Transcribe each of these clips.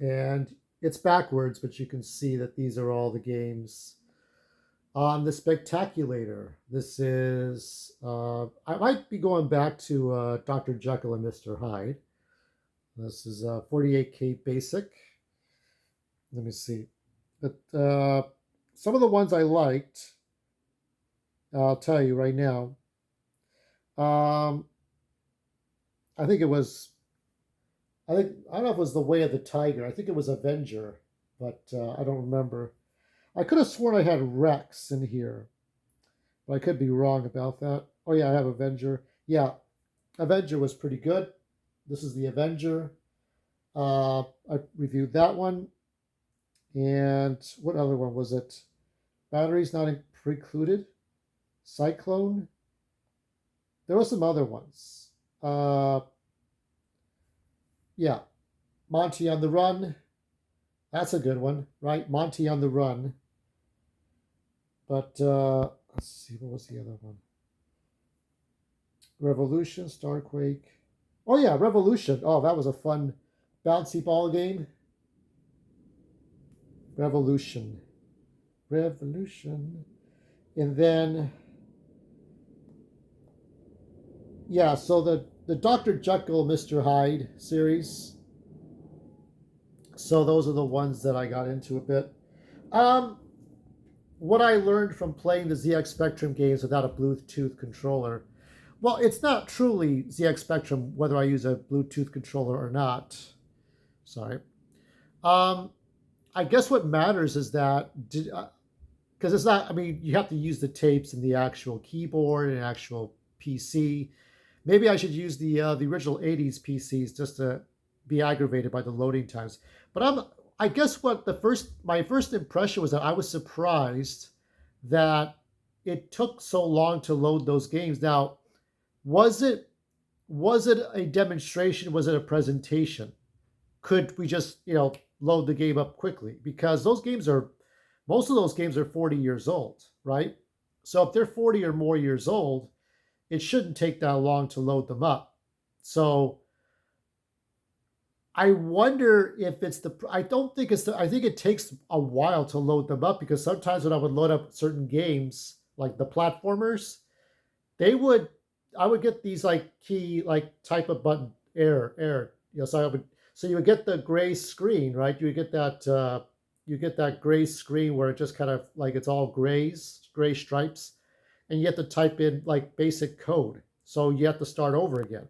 And it's backwards, but you can see that these are all the games on the Spectaculator. This is, I might be going back to Dr. Jekyll and Mr. Hyde. This is 48K basic. Let me see. But some of the ones I liked, I'll tell you right now. Um, I think it was, I don't know if it was The Way of the Tiger. I think it was Avenger, but I don't remember. I could have sworn I had Rex in here, but I could be wrong about that. Oh yeah, I have Avenger. Yeah, Avenger was pretty good. This is the Avenger. I reviewed that one, and what other one was it? Batteries not precluded. Cyclone. There were some other ones. Uh, yeah, Monty on the Run. That's a good one, right? Monty on the Run. But let's see, what was the other one? Revolution, Starquake. Oh yeah, Revolution. Oh, that was a fun bouncy ball game. Revolution. Revolution. And then yeah, so the Dr. Jekyll, Mr. Hyde series. So those are the ones that I got into a bit. Um, what I learned from playing the ZX Spectrum games without a Bluetooth controller. Well, it's not truly ZX Spectrum whether I use a Bluetooth controller or not. Sorry. Um, I guess what matters is that because it's not. I mean, you have to use the tapes and the actual keyboard and actual PC. Maybe I should use the original '80s PCs just to be aggravated by the loading times. But I guess what my first impression was that I was surprised that it took so long to load those games. Now, was it was it a demonstration? Was it a presentation? Could we just load the game up quickly? Because most of those games are 40 years old, right? So if they're 40 or more years old, it shouldn't take that long to load them up. So I wonder if it's the. I don't think it's the. I think it takes a while to load them up because sometimes when I would load up certain games, like the platformers, they would. I would get these like key like type of button error. So I would. So you would get the gray screen, right? You would get that. You get that gray screen where it just kind of like it's all gray stripes, and you have to type in like basic code. So you have to start over again.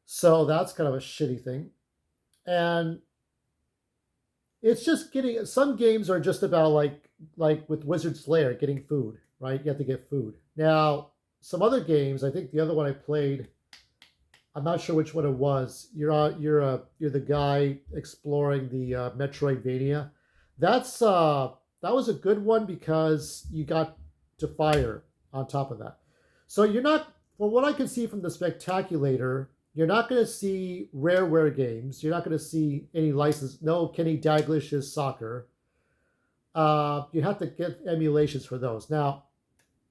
So that's kind of a shitty thing. And it's just getting some games are just about like with Wizard's Lair getting food, right? You have to get food. Now, some other games, I think the other one I played, I'm not sure which one it was. You're the guy exploring the Metroidvania. That was a good one because you got to fire on top of that. So you're not, from what I can see from the Spectaculator, you're not going to see Rareware games. You're not going to see any license. No Kenny Daglish's soccer. You have to get emulations for those. Now,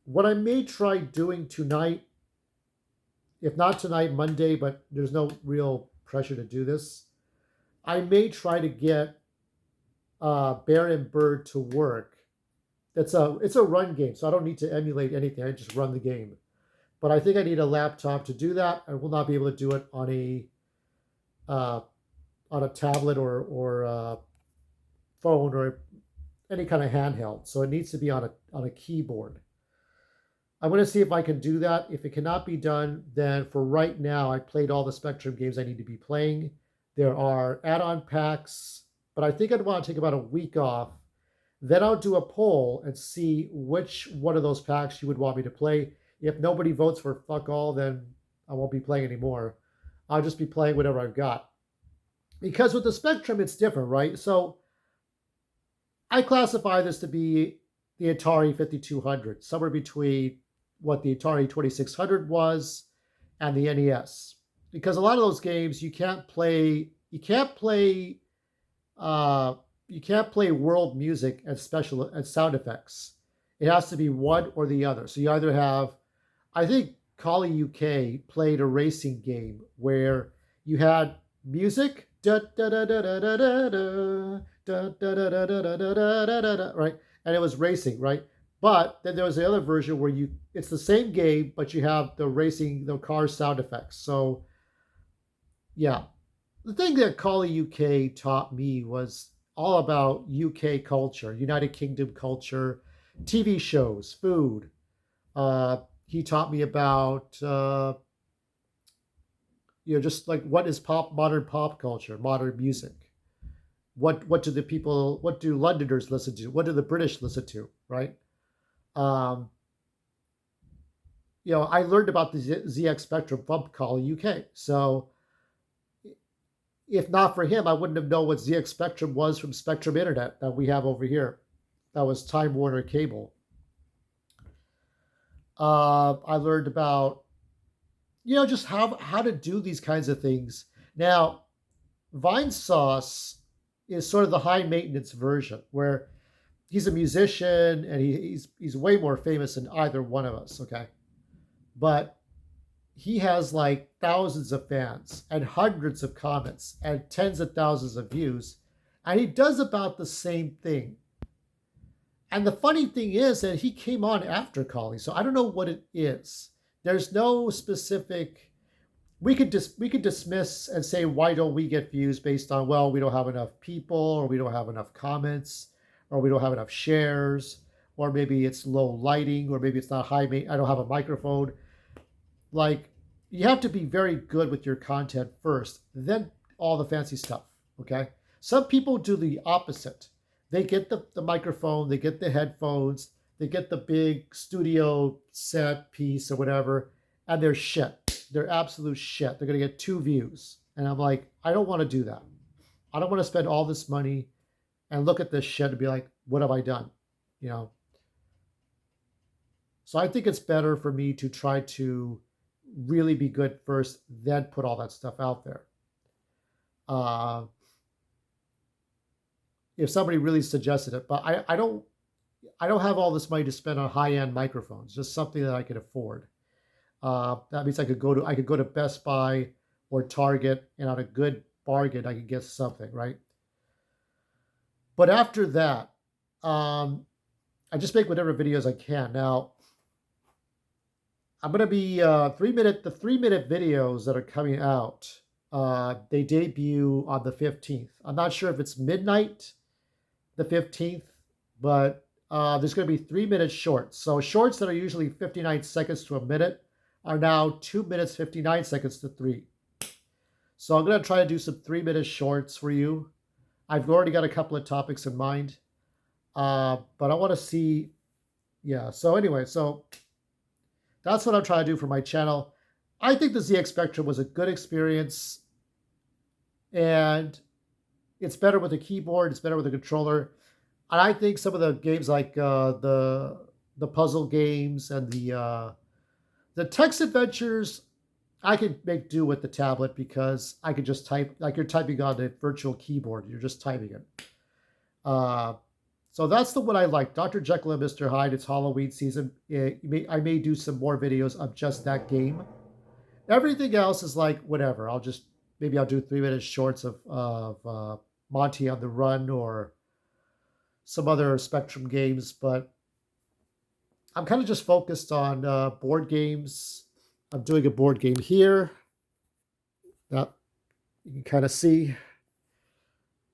what I may try doing tonight, if not tonight, Monday, but there's no real pressure to do this. I may try to get Bear and Bird to work. It's a run game, so I don't need to emulate anything. I just run the game. But I think I need a laptop to do that. I will not be able to do it uh, on a tablet or phone or any kind of handheld. So it needs to be on a keyboard. I'm going to see if I can do that. If it cannot be done, then for right now, I played all the Spectrum games I need to be playing. There are add-on packs, but I think I'd want to take about a week off. Then I'll do a poll and see which one of those packs you would want me to play. If nobody votes for fuck all, then I won't be playing anymore. I'll just be playing whatever I've got. Because with the Spectrum, it's different, right? So I classify this to be the Atari 5200, somewhere between what the Atari 2600 was and the NES. Because a lot of those games uh, you can't play world music and special and sound effects. It has to be one or the other. So you either have, I think Kali UK played a racing game where you had music da da da da da da da da da da da da da da da da da, right? And it was racing, right? But then there was the other version where it's the same game, but you have the racing, the car sound effects. So yeah, the thing that Call of UK taught me was all about UK culture, United Kingdom culture, TV shows, food. He taught me about just like what is modern pop culture, modern music. What do Londoners listen to? What do the British listen to? Right? Um, I learned about the ZX Spectrum from Call UK. So if not for him, I wouldn't have known what ZX Spectrum was from Spectrum Internet that we have over here. That was Time Warner Cable. I learned about just how to do these kinds of things. Now, Vinesauce is sort of the high maintenance version where he's a musician and he's way more famous than either one of us. Okay, but he has like thousands of fans and hundreds of comments and tens of thousands of views, and he does about the same thing. And the funny thing is that he came on after Callie, so I don't know what it is. There's no specific. We could dismiss and say, why don't we get views based on, well, we don't have enough people, or we don't have enough comments, or we don't have enough shares, or maybe it's low lighting, or maybe it's not I don't have a microphone. Like, you have to be very good with your content first, then all the fancy stuff. Okay. Some people do the opposite. They get the microphone, they get the headphones, they get the big studio set piece or whatever, and they're shit. They're absolute shit. They're going to get 2 views. And I'm like, I don't want to do that. I don't want to spend all this money and look at this shit and be like, what have I done? You know? So I think it's better for me to try to really be good first, then put all that stuff out there. If somebody really suggested it, but I don't have all this money to spend on high-end microphones, just something that I can afford. That means I could go to Best Buy or Target, and on a good bargain, I could get something, right? But after that, I just make whatever videos I can. Now, I'm gonna be the 3-minute videos that are coming out. They debut on the 15th. I'm not sure if it's midnight, the 15th, but there's gonna be 3-minute shorts. So shorts that are usually 59 seconds to a minute are now 2 minutes 59 seconds to 3. So I'm gonna try to do some 3-minute shorts for you. I've already got a couple of topics in mind, but I want to see. Yeah. So anyway, so that's what I'm trying to do for my channel. I think the ZX Spectrum was a good experience, and it's better with a keyboard. It's better with a controller. And I think some of the games like the puzzle games and the text adventures, I could make do with the tablet because I could just type like you're typing on a virtual keyboard. You're just typing it. So that's the one I like. Dr. Jekyll and Mr. Hyde. It's Halloween season. I may do some more videos of just that game. Everything else is like whatever. I'll do 3-minute shorts of Monty on the Run or some other Spectrum games. But I'm kind of just focused on board games. I'm doing a board game here that you can kind of see,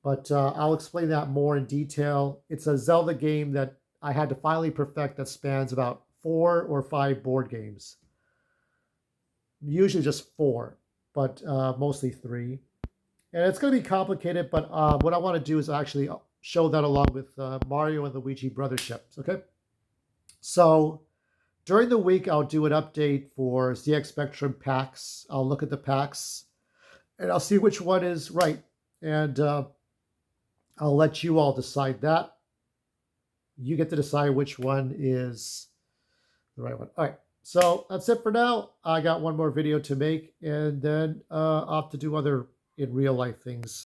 but I'll explain that more in detail. It's a Zelda game that I had to finally perfect that spans about 4 or 5 board games. Usually just 4, but mostly 3. And it's going to be complicated, but what I want to do is actually show that along with Mario and Luigi Brothership. Okay? So during the week, I'll do an update for ZX Spectrum packs. I'll look at the packs, and I'll see which one is right. And I'll let you all decide that. You get to decide which one is the right one. All right. So that's it for now. I got one more video to make, and then I'll have to do other in real life things.